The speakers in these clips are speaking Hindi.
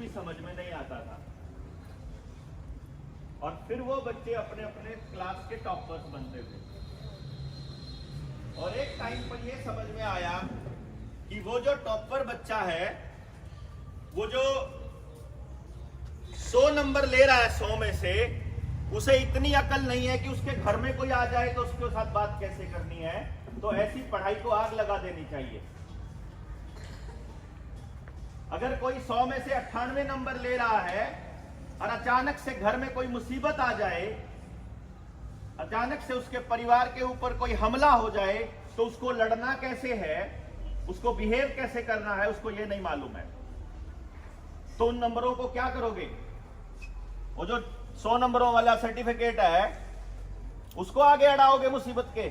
भी समझ में नहीं आता था। और फिर वो बच्चे अपने अपने क्लास के टॉपर्स बनते थे। और एक टाइम पर ये समझ में आया कि वो जो टॉपर बच्चा है, वो जो 100 नंबर ले रहा है 100 में से, उसे इतनी अकल नहीं है कि उसके घर में कोई आ जाए तो उसके साथ बात कैसे करनी है। तो ऐसी पढ़ाई को आग लगा देनी चाहिए। अगर कोई 100 में से 98 नंबर ले रहा है और अचानक से घर में कोई मुसीबत आ जाए, अचानक से उसके परिवार के ऊपर कोई हमला हो जाए, तो उसको लड़ना कैसे है, उसको बिहेव कैसे करना है, उसको ये नहीं मालूम है। तो उन नंबरों को क्या करोगे? वो जो 100 नंबरों वाला सर्टिफिकेट है, उसको आगे अड़ाओगे मुसीबत के।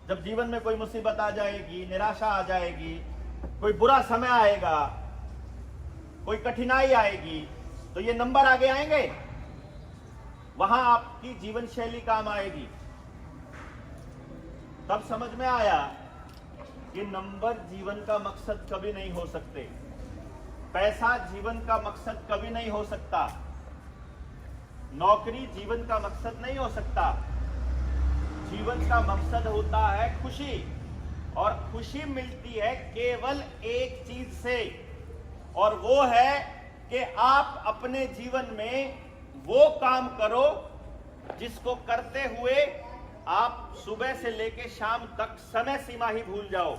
जब जीवन में कोई मुसीबत आ जाएगी, निराशा आ जाएगी, कोई बुरा समय आएगा, कोई कठिनाई आएगी, तो ये नंबर आगे आएंगे, वहां आपकी जीवन शैली काम आएगी। तब समझ में आया कि नंबर जीवन का मकसद कभी नहीं हो सकते, पैसा जीवन का मकसद कभी नहीं हो सकता, नौकरी जीवन का मकसद नहीं हो सकता। जीवन का मकसद होता है खुशी, और खुशी मिलती है केवल एक चीज से, और वो है कि आप अपने जीवन में वो काम करो जिसको करते हुए आप सुबह से लेकर शाम तक समय सीमा ही भूल जाओ,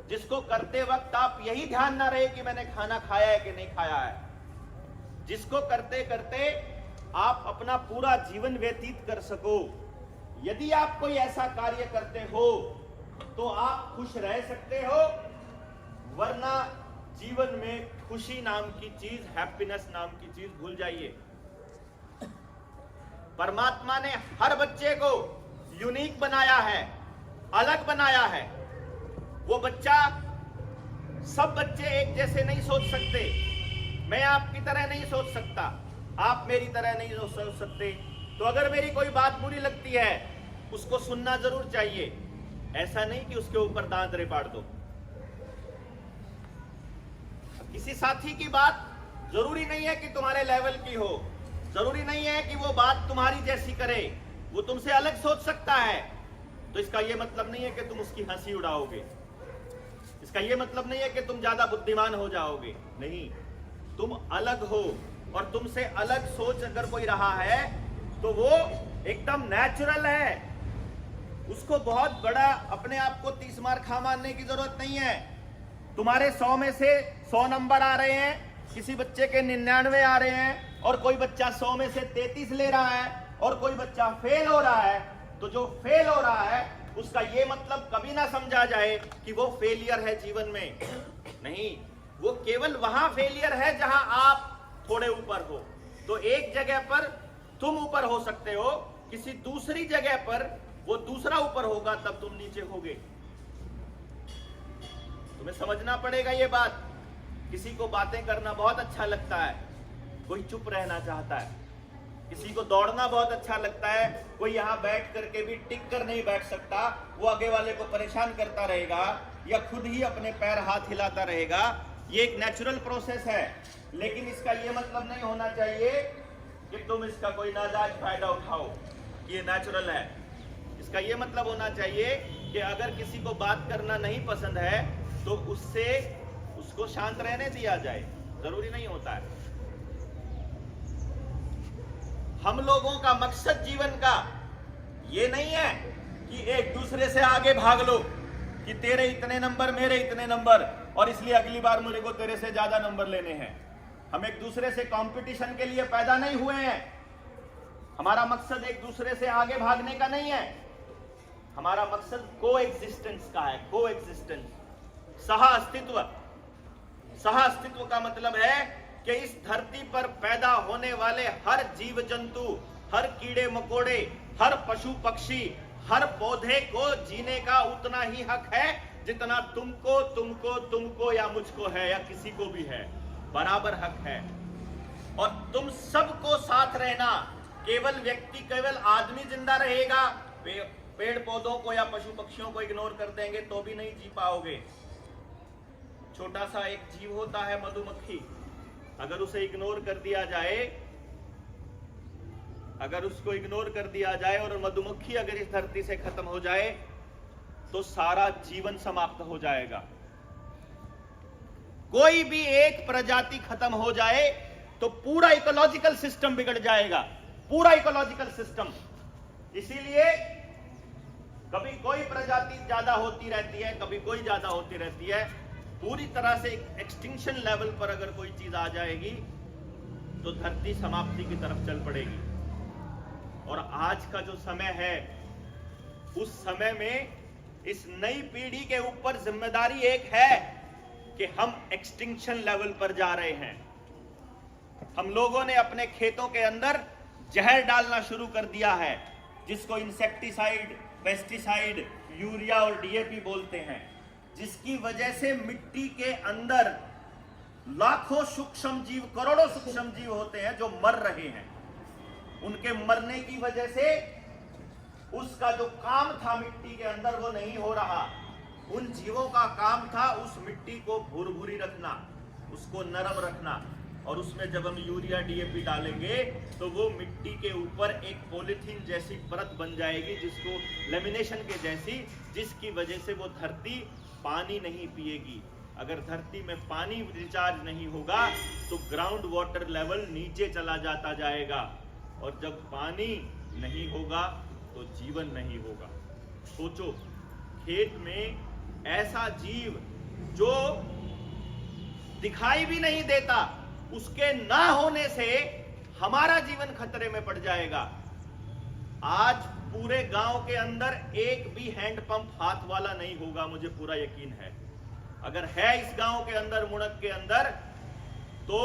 जिसको करते वक्त आप यही ध्यान ना रहे कि मैंने खाना खाया है कि नहीं खाया है, जिसको करते करते आप अपना पूरा जीवन व्यतीत कर सको। यदि आप कोई ऐसा कार्य करते हो तो आप खुश रह सकते हो, वरना जीवन में खुशी नाम की चीज, हैप्पीनेस नाम की चीज भूल जाइए। परमात्मा ने हर बच्चे को यूनिक बनाया है, अलग बनाया है। वो बच्चा, सब बच्चे एक जैसे नहीं सोच सकते। मैं आपकी तरह नहीं सोच सकता, आप मेरी तरह नहीं सोच सकते। तो अगर मेरी कोई बात बुरी लगती है, उसको सुनना जरूर चाहिए, ऐसा नहीं कि उसके ऊपर दांत रेपाड़ दो। किसी साथी की बात जरूरी नहीं है कि तुम्हारे लेवल की हो, जरूरी नहीं है कि वो बात तुम्हारी जैसी करे, वो तुमसे अलग सोच सकता है। तो इसका यह मतलब नहीं है कि तुम उसकी हंसी उड़ाओगे, इसका यह मतलब नहीं है कि तुम ज्यादा बुद्धिमान हो जाओगे। नहीं, तुम अलग हो, और तुमसे अलग सोच अगर कोई रहा है तो वो एकदम नेचुरल है। उसको बहुत बड़ा अपने आप को 30 मार खा मारने की जरूरत नहीं है। तुम्हारे 100 में से 100 नंबर आ रहे हैं, किसी बच्चे के 99 आ रहे हैं, और कोई बच्चा 100 में से 33 ले रहा है, और कोई बच्चा फेल हो रहा है। तो जो फेल हो रहा है उसका ये मतलब कभी ना समझा जाए कि वो फेलियर है जीवन में। नहीं, वो केवल वहां फेलियर है जहां आप थोड़े ऊपर हो। तो एक जगह पर तुम ऊपर हो सकते हो, किसी दूसरी जगह पर वो दूसरा ऊपर होगा, तब तुम नीचे होगे। तुम्हें समझना पड़ेगा ये बात। किसी को बातें करना बहुत अच्छा लगता है, कोई चुप रहना चाहता है। किसी को दौड़ना बहुत अच्छा लगता है, कोई यहां बैठ करके भी टिक कर नहीं बैठ सकता, वो आगे वाले को परेशान करता रहेगा या खुद ही अपने पैर हाथ हिलाता रहेगा। ये एक नेचुरल प्रोसेस है, लेकिन इसका ये मतलब नहीं होना चाहिए कि तुम इसका कोई नाजायज फायदा उठाओ, ये नेचुरल है। इसका ये मतलब होना चाहिए कि अगर किसी को बात करना नहीं पसंद है तो उसको शांत रहने दिया जाए, जरूरी नहीं होता है। हम लोगों का मकसद जीवन का ये नहीं है कि एक दूसरे से आगे भाग लो कि तेरे इतने नंबर, मेरे इतने नंबर, और इसलिए अगली बार मुझे को तेरे से ज्यादा नंबर लेने हैं। हम एक दूसरे से कंपटीशन के लिए पैदा नहीं हुए हैं। हमारा मकसद एक दूसरे से आगे भागने का नहीं है, हमारा मकसद को एग्जिस्टेंस का है। को एग्जिस्टेंस, सह अस्तित्व। सह अस्तित्व का मतलब है कि इस धरती पर पैदा होने वाले हर जीव जंतु, हर कीड़े मकोड़े, हर पशु पक्षी, हर पौधे को जीने का उतना ही हक है जितना तुमको तुमको तुमको या मुझको है, या किसी को भी है, बराबर हक है। और तुम सबको साथ रहना, केवल व्यक्ति, केवल आदमी जिंदा रहेगा, पेड़ पौधों को या पशु पक्षियों को इग्नोर कर देंगे तो भी नहीं जी पाओगे। छोटा सा एक जीव होता है मधुमक्खी, अगर उसे इग्नोर कर दिया जाए, अगर उसको इग्नोर कर दिया जाए और मधुमक्खी अगर इस धरती से खत्म हो जाए तो सारा जीवन समाप्त हो जाएगा। कोई भी एक प्रजाति खत्म हो जाए तो पूरा इकोलॉजिकल सिस्टम बिगड़ जाएगा, पूरा इकोलॉजिकल सिस्टम। इसीलिए कभी कोई प्रजाति ज्यादा होती रहती है, कभी कोई ज्यादा होती रहती है। पूरी तरह से एक्सटिंक्शन लेवल पर अगर कोई चीज आ जाएगी तो धरती समाप्ति की तरफ चल पड़ेगी। और आज का जो समय है, उस समय में इस नई पीढ़ी के ऊपर जिम्मेदारी एक है कि हम एक्सटिंक्शन लेवल पर जा रहे हैं। हम लोगों ने अपने खेतों के अंदर जहर डालना शुरू कर दिया है, जिसको इंसेक्टिसाइड, पेस्टिसाइड, यूरिया और डीएपी बोलते हैं, जिसकी वजह से मिट्टी के अंदर लाखों सूक्ष्म जीव, करोड़ों सूक्ष्म जीव होते हैं जो मर रहे हैं। उनके मरने की वजह से उसका जो काम था मिट्टी के अंदर वो नहीं हो रहा। उन जीवों का काम था उस मिट्टी को भुरभुरी रखना, उसको नरम रखना, और उसमें जब हम यूरिया डीएपी डालेंगे तो वो मिट्टी के ऊपर एक पॉलीथीन जैसी परत बन जाएगी, जिसको लेमिनेशन के जैसी, जिसकी वजह से वो धरती पानी नहीं पिएगी। अगर धरती में पानी रिचार्ज नहीं होगा तो ग्राउंड वाटर लेवल नीचे चला जाता जाएगा, और जब पानी नहीं होगा तो जीवन नहीं होगा। सोचो, खेत में ऐसा जीव जो दिखाई भी नहीं देता, उसके ना होने से हमारा जीवन खतरे में पड़ जाएगा। आज पूरे गांव के अंदर एक भी हैंडपंप हाथ वाला नहीं होगा, मुझे पूरा यकीन है। अगर है इस गांव के अंदर, मुड़क के अंदर, तो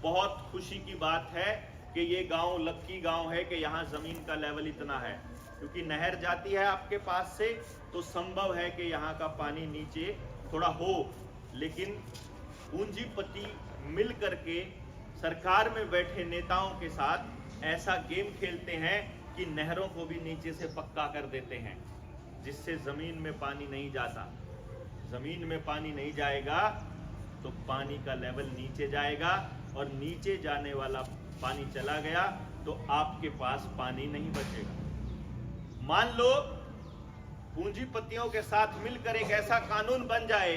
बहुत खुशी की बात है कि ये गांव लक्की गांव है कि यहाँ जमीन का लेवल इतना है, क्योंकि नहर जाती है आपके पास से, तो संभव है कि यहाँ का पानी नीचे थोड़ा हो। लेकिन पूंजीपति मिल करके सरकार में बैठे नेताओं के साथ ऐसा गेम खेलते हैं कि नहरों को भी नीचे से पक्का कर देते हैं, जिससे जमीन में पानी नहीं जाता। जमीन में पानी नहीं जाएगा तो पानी का लेवल नीचे जाएगा, और नीचे जाने वाला पानी चला गया तो आपके पास पानी नहीं बचेगा। मान लो पूंजीपतियों के साथ मिलकर एक ऐसा कानून बन जाए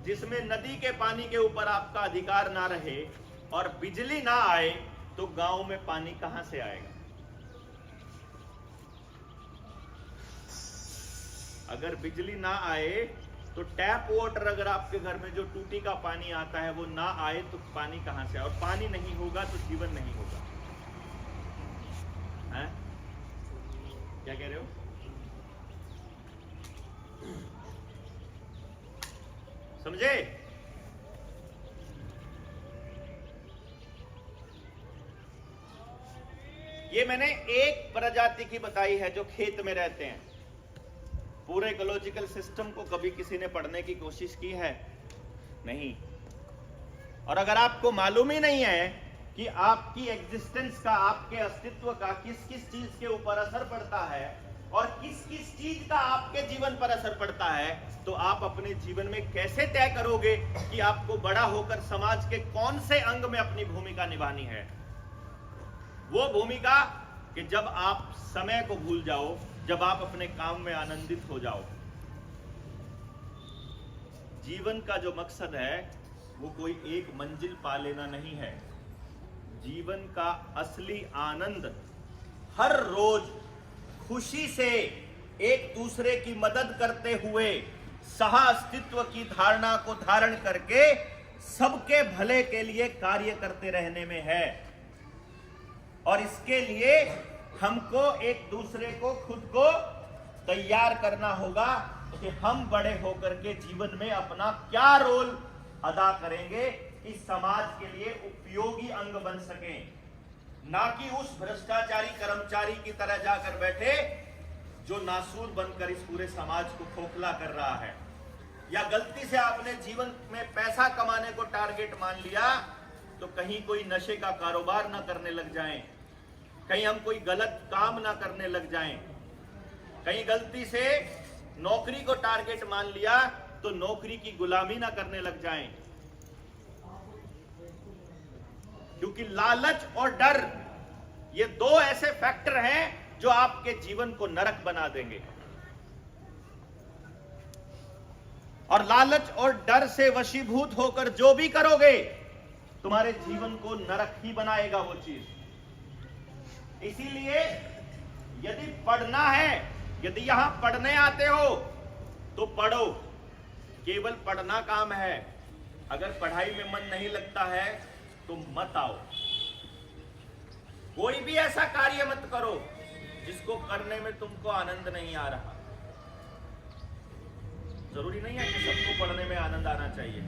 जिसमें नदी के पानी के ऊपर आपका अधिकार ना रहे और बिजली ना आए, तो गांव में पानी कहां से आएगा? अगर बिजली ना आए तो टैप वाटर, अगर आपके घर में जो टूटी का पानी आता है वो ना आए तो पानी कहां से आए? और पानी नहीं होगा तो जीवन नहीं होगा। हैं? क्या कह रहे हो? समझे? ये मैंने एक प्रजाति की बताई है जो खेत में रहते हैं। पूरे इकोलॉजिकल सिस्टम को कभी किसी ने पढ़ने की कोशिश की है? नहीं। और अगर आपको मालूम ही नहीं है कि आपकी एग्जिस्टेंस का, आपके अस्तित्व का किस किस चीज के ऊपर असर पड़ता है और किस किस चीज का आपके जीवन पर असर पड़ता है, तो आप अपने जीवन में कैसे तय करोगे कि आपको बड़ा होकर समाज के कौन से अंग में अपनी भूमिका निभानी है? वो भूमिका कि जब आप समय को भूल जाओ, जब आप अपने काम में आनंदित हो जाओ। जीवन का जो मकसद है वो कोई एक मंजिल पा लेना नहीं है। जीवन का असली आनंद हर रोज खुशी से एक दूसरे की मदद करते हुए सह अस्तित्व की धारणा को धारण करके सबके भले के लिए कार्य करते रहने में है। और इसके लिए हमको एक दूसरे को, खुद को तैयार करना होगा कि हम बड़े होकर के जीवन में अपना क्या रोल अदा करेंगे कि समाज के लिए उपयोगी अंग बन सके, ना कि उस भ्रष्टाचारी कर्मचारी की तरह जाकर बैठे जो नासूर बनकर इस पूरे समाज को खोखला कर रहा है। या गलती से आपने जीवन में पैसा कमाने को टारगेट मान लिया तो कहीं कोई नशे का कारोबार ना करने लग जाएं, कहीं हम कोई गलत काम ना करने लग जाएं, कहीं गलती से नौकरी को टारगेट मान लिया तो नौकरी की गुलामी ना करने लग जाएं। क्योंकि लालच और डर ये दो ऐसे फैक्टर हैं जो आपके जीवन को नरक बना देंगे। और लालच और डर से वशीभूत होकर जो भी करोगे तुम्हारे जीवन को नरक ही बनाएगा वो चीज। इसीलिए यदि पढ़ना है, यदि यहां पढ़ने आते हो तो पढ़ो, केवल पढ़ना काम है। अगर पढ़ाई में मन नहीं लगता है तो मत आओ। कोई भी ऐसा कार्य मत करो जिसको करने में तुमको आनंद नहीं आ रहा। जरूरी नहीं है कि सबको पढ़ने में आनंद आना चाहिए,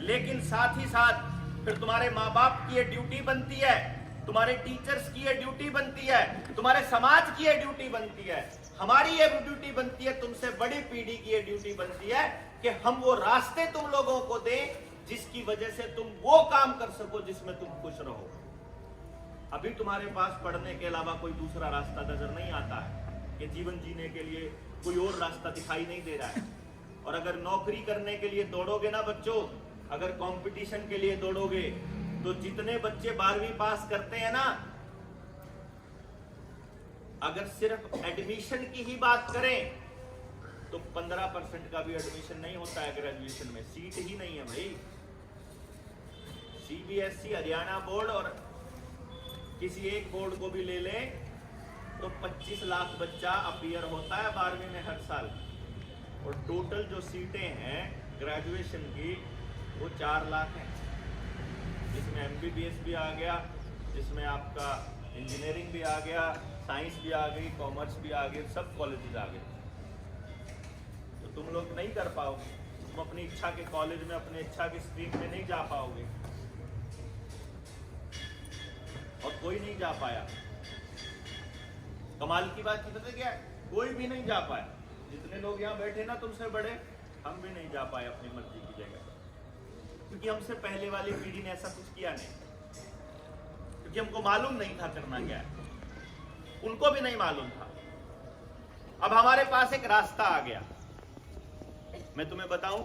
लेकिन साथ ही साथ फिर तुम्हारे माँ बाप की ये ड्यूटी बनती है, तुम्हारे टीचर्स की ये ड्यूटी बनती है, तुम्हारे समाज की ये ड्यूटी बनती है, हमारी ये ड्यूटी बनती है, तुमसे बड़ी पीढ़ी की ये ड्यूटी बनती है कि हम वो रास्ते तुम लोगों को दें जिसकी वजह से तुम वो काम कर सको जिसमें तुम खुश रहो। अभी तुम्हारे पास पढ़ने के अलावा कोई दूसरा रास्ता नजर नहीं आता है कि जीवन जीने के लिए कोई और रास्ता दिखाई नहीं दे रहा है। और अगर नौकरी करने के लिए दौड़ोगे ना बच्चों, अगर कंपटीशन के लिए दौड़ोगे, तो जितने बच्चे 12वीं पास करते हैं ना, अगर सिर्फ एडमिशन की ही बात करें तो 15% का भी एडमिशन नहीं होता है ग्रेजुएशन में, सीट ही नहीं है भाई। सीबीएसई, हरियाणा बोर्ड और किसी एक बोर्ड को भी ले लें तो 25 लाख बच्चा अपीयर होता है 12वीं में हर साल, और टोटल जो सीटें हैं ग्रेजुएशन की वो 4 लाख हैं, जिसमें एमबीबीएस भी आ गया, जिसमें आपका इंजीनियरिंग भी आ गया, साइंस भी आ गई, कॉमर्स भी आ गई, सब कॉलेजेस आ गए। तो तुम लोग नहीं कर पाओगे, तुम अपनी इच्छा के कॉलेज में, अपनी इच्छा की स्ट्रीम में नहीं जा पाओगे, और कोई नहीं जा पाया। कमाल की बात पता है क्या है? कोई भी नहीं जा पाया। जितने लोग यहाँ बैठे ना तुमसे बड़े, हम भी नहीं जा पाए अपनी मर्जी की जगह, क्योंकि हमसे पहले वाली पीढ़ी ने ऐसा कुछ किया नहीं, क्योंकि हमको मालूम नहीं था करना क्या है, उनको भी नहीं मालूम था। अब हमारे पास एक रास्ता आ गया। मैं तुम्हें बताऊं,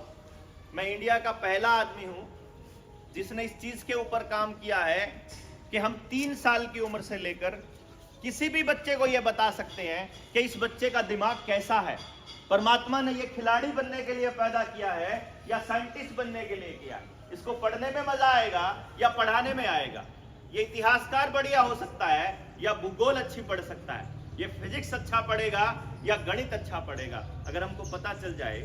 मैं इंडिया का पहला आदमी हूं जिसने इस चीज के ऊपर काम किया है कि हम 3 साल की उम्र से लेकर किसी भी बच्चे को यह बता सकते हैं कि इस बच्चे का दिमाग कैसा है। परमात्मा ने यह खिलाड़ी बनने के लिए पैदा किया है या साइंटिस्ट बनने के लिए किया। इसको पढ़ने में मजा आएगा या पढ़ाने में आएगा। ये इतिहासकार बढ़िया हो सकता है या भूगोल अच्छी पढ़ सकता है, ये फिजिक्स अच्छा पढ़ेगा या गणित अच्छा पढ़ेगा। अगर हमको पता चल जाए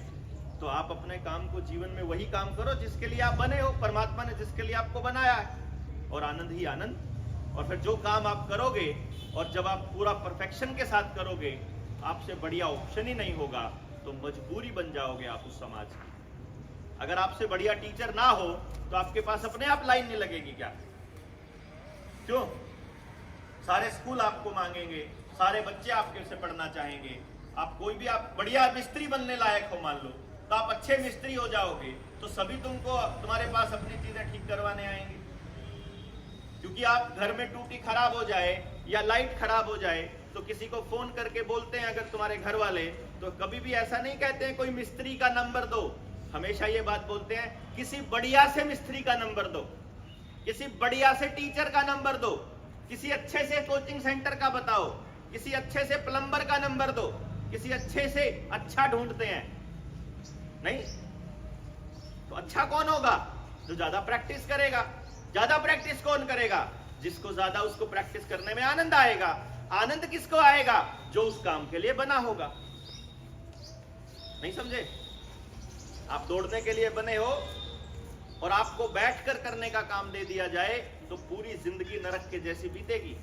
तो आप अपने काम को, जीवन में वही काम करो जिसके लिए आप बने हो, परमात्मा ने जिसके लिए आपको बनाया है, और आनंद ही आनंद। और फिर जो काम आप करोगे, और जब आप पूरा परफेक्शन के साथ करोगे, आपसे बढ़िया ऑप्शन ही नहीं होगा, तो मजबूरी बन जाओगे आप उस समाज की। अगर आपसे बढ़िया टीचर ना हो तो आपके पास अपने आप लाइन नहीं लगेगी क्या? क्यों? सारे स्कूल आपको मांगेंगे, सारे बच्चे आपके से पढ़ना चाहेंगे। आप कोई भी, आप बढ़िया मिस्त्री बनने लायक हो मान लो, तो आप अच्छे मिस्त्री हो जाओगे तो सभी तुमको, तुम्हारे पास अपनी चीजें ठीक करवाने आएंगे। क्योंकि आप घर में टूटी खराब हो जाए या लाइट खराब हो जाए तो किसी को फोन करके बोलते हैं, अगर तुम्हारे घर वाले, तो कभी भी ऐसा नहीं कहते हैं कोई मिस्त्री का नंबर दो। हमेशा ये बात बोलते हैं किसी बढ़िया से मिस्त्री का नंबर दो, किसी बढ़िया से टीचर का नंबर दो, किसी अच्छे से कोचिंग सेंटर का बताओ, किसी अच्छे से प्लम्बर का नंबर दो, किसी अच्छे से अच्छा ढूंढते हैं। नहीं तो अच्छा कौन होगा? जो ज्यादा प्रैक्टिस करेगा। ज्यादा प्रैक्टिस कौन करेगा? जिसको ज्यादा उसको प्रैक्टिस करने में आनंद आएगा। आनंद किसको आएगा? जो उस काम के लिए बना होगा। नहीं समझे? आप दौड़ने के लिए बने हो और आपको बैठकर करने का काम दे दिया जाए तो पूरी जिंदगी नरक के जैसी बीतेगी।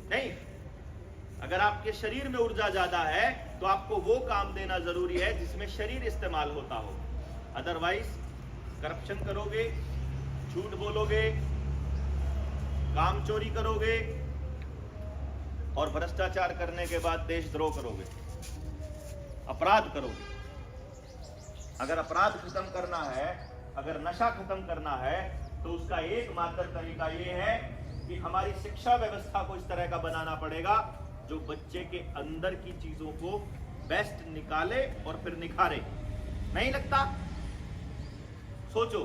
नहीं, अगर आपके शरीर में ऊर्जा ज्यादा है तो आपको वो काम देना जरूरी है जिसमें शरीर इस्तेमाल होता हो। अदरवाइज करप्शन करोगे, झूठ बोलोगे, काम चोरी करोगे और भ्रष्टाचार करने के बाद देशद्रोह करोगे, अपराध करोगे। अगर अपराध खत्म करना है, अगर नशा खत्म करना है, तो उसका एकमात्र तरीका यह है कि हमारी शिक्षा व्यवस्था को इस तरह का बनाना पड़ेगा जो बच्चे के अंदर की चीजों को बेस्ट निकाले और फिर निखारे। नहीं लगता? सोचो,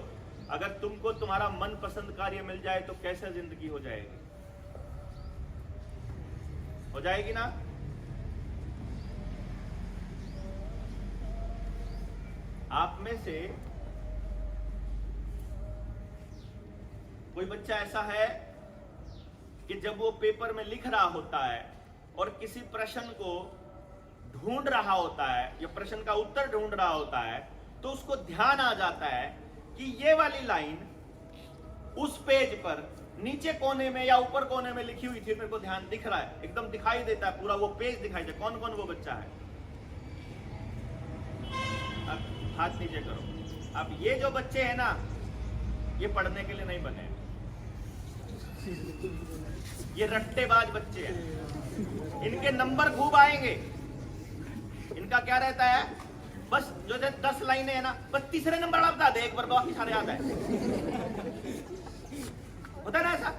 अगर तुमको तुम्हारा मनपसंद कार्य मिल जाए तो कैसे जिंदगी हो जाएगी? हो जाएगी ना? आप में से कोई बच्चा ऐसा है कि जब वो पेपर में लिख रहा होता है और किसी प्रश्न को ढूंढ रहा होता है या प्रश्न का उत्तर ढूंढ रहा होता है, तो उसको ध्यान आ जाता है कि ये वाली लाइन उस पेज पर नीचे कोने में या ऊपर कोने में लिखी हुई थी, मेरे को ध्यान दिख रहा है, एकदम दिखाई देता है, पूरा वो पेज दिखाई देता है। कौन कौन वो बच्चा है? अब हाथ नीचे करो। अब ये जो बच्चे हैं ना, ये पढ़ने के लिए नहीं बने, ये रट्टेबाज बच्चे हैं। इनके नंबर खूब आएंगे। इनका क्या रहता है, बस जो 10 लाइनें है ना, बस तीसरे नंबर वाला बता दे, एक बार बाकी सारे याद है। होता है ना ऐसा?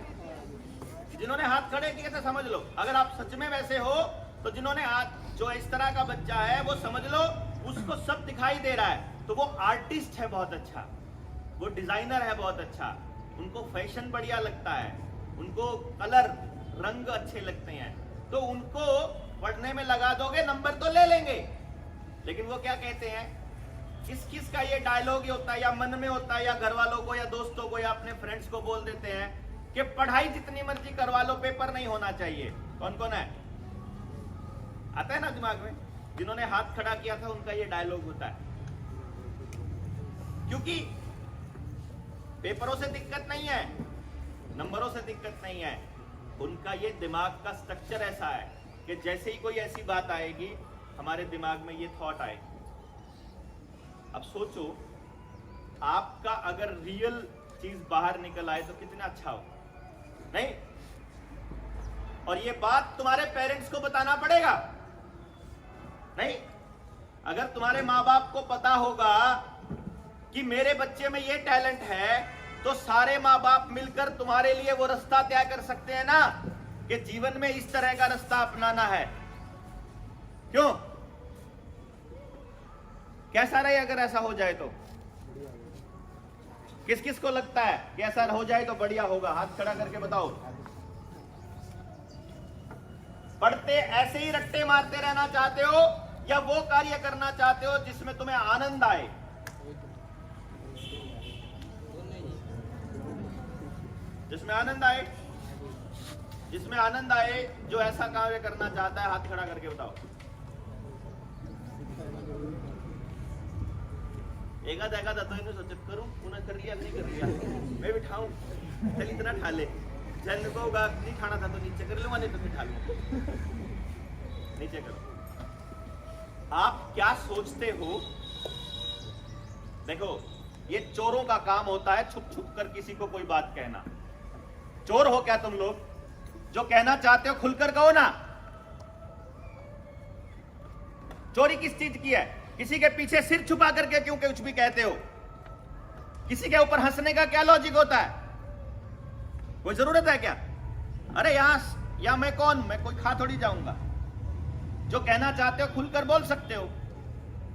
जिन्होंने हाथ खड़े किए थे समझ लो, अगर आप सच में वैसे हो तो जिन्होंने हाथ, जो इस तरह का बच्चा है वो समझ लो उसको सब दिखाई दे रहा है, तो वो आर्टिस्ट है बहुत अच्छा, वो डिजाइनर है बहुत अच्छा, उनको फैशन बढ़िया लगता है, उनको कलर रंग अच्छे लगते हैं, तो उनको पढ़ने में लगा दोगे नंबर तो ले लेंगे। लेकिन वो क्या कहते हैं, किस किस का ये डायलॉग ही होता है या मन में होता है या घर वालों को या दोस्तों को या अपने फ्रेंड्स को बोल देते हैं कि पढ़ाई जितनी मर्जी करवा लो, पेपर नहीं होना चाहिए। कौन कौन है? आता है ना दिमाग में? जिन्होंने हाथ खड़ा किया था उनका ये डायलॉग होता है, क्योंकि पेपरों से दिक्कत नहीं है, नंबरों से दिक्कत नहीं है, उनका ये दिमाग का स्ट्रक्चर ऐसा है कि जैसे ही कोई ऐसी बात आएगी हमारे दिमाग में ये थॉट आएगी। अब सोचो, आपका अगर रियल चीज बाहर निकल आए तो कितना अच्छा हो, नहीं? और ये बात तुम्हारे पेरेंट्स को बताना पड़ेगा, नहीं? अगर तुम्हारे माँ बाप को पता होगा कि मेरे बच्चे में ये टैलेंट है, तो सारे माँ बाप मिलकर तुम्हारे लिए वो रास्ता तय कर सकते हैं ना कि जीवन में इस तरह का रास्ता अपनाना है। क्यों? कैसा रहे अगर ऐसा हो जाए तो? किस किस को लगता है कि ऐसा हो जाए तो बढ़िया होगा? हाथ खड़ा करके बताओ। पढ़ते ऐसे ही रट्टे मारते रहना चाहते हो या वो कार्य करना चाहते हो जिसमें तुम्हें आनंद आए? जिसमें आनंद आए, जिसमें आनंद आए, जो ऐसा कार्य करना चाहता है, हाथ खड़ा करके बताओ। एकाद तो इन्हें सोच करूं, पुनः कर लिया नहीं कर लिया, मैं बिठाऊं, चल इतना खा ले, चल को होगा नहीं खाना था तो नीचे कर लूंगा, नहीं तो फिर खा लूंगा। नीचे करो। आप क्या सोचते हो? देखो, ये चोरों का काम होता है छुप छुप कर किसी को कोई बात कहना। चोर हो क्या तुम लोग? जो कहना चाहते हो खुलकर कहो ना। चोरी किस चीज की है? किसी के पीछे सिर छुपा करके क्यों कुछ भी कहते हो? किसी के ऊपर हंसने का क्या लॉजिक होता है? कोई जरूरत है क्या? अरे या मैं कौन, मैं कोई खा थोड़ी जाऊंगा। जो कहना चाहते हो खुलकर बोल सकते हो।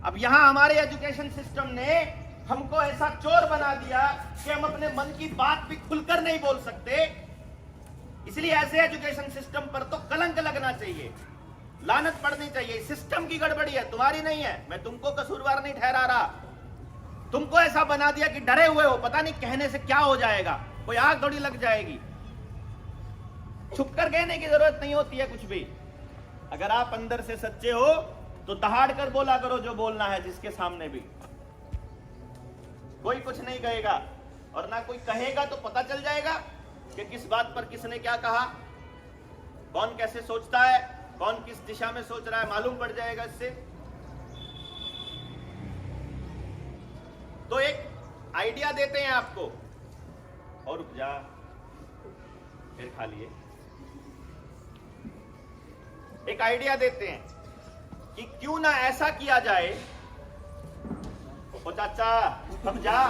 अब यहां हमारे एजुकेशन सिस्टम ने हमको ऐसा चोर बना दिया कि हम अपने मन की बात भी खुलकर नहीं बोल सकते। इसलिए ऐसे एजुकेशन सिस्टम पर तो कलंक लगना चाहिए, लानत पड़नी चाहिए। सिस्टम की गड़बड़ी है, तुम्हारी नहीं है। मैं तुमको कसूरवार नहीं ठहरा रहा। तुमको ऐसा बना दिया कि डरे हुए हो, पता नहीं कहने से क्या हो जाएगा, कोई आग थोड़ी लग जाएगी। छुपकर कहने की जरूरत नहीं होती है कुछ भी। अगर आप अंदर से सच्चे हो तो दहाड़ कर बोला करो जो बोलना है, जिसके सामने भी। कोई कुछ नहीं कहेगा और ना कोई कहेगा, तो पता चल जाएगा कि किस बात पर किसने क्या कहा, कौन कैसे सोचता है, कौन किस दिशा में सोच रहा है, मालूम पड़ जाएगा इससे। तो एक आइडिया देते हैं आपको, और रुक जा, फिर खा लिए। एक आइडिया देते हैं कि क्यों ना ऐसा किया जाए। ओ चाचा, अब जा।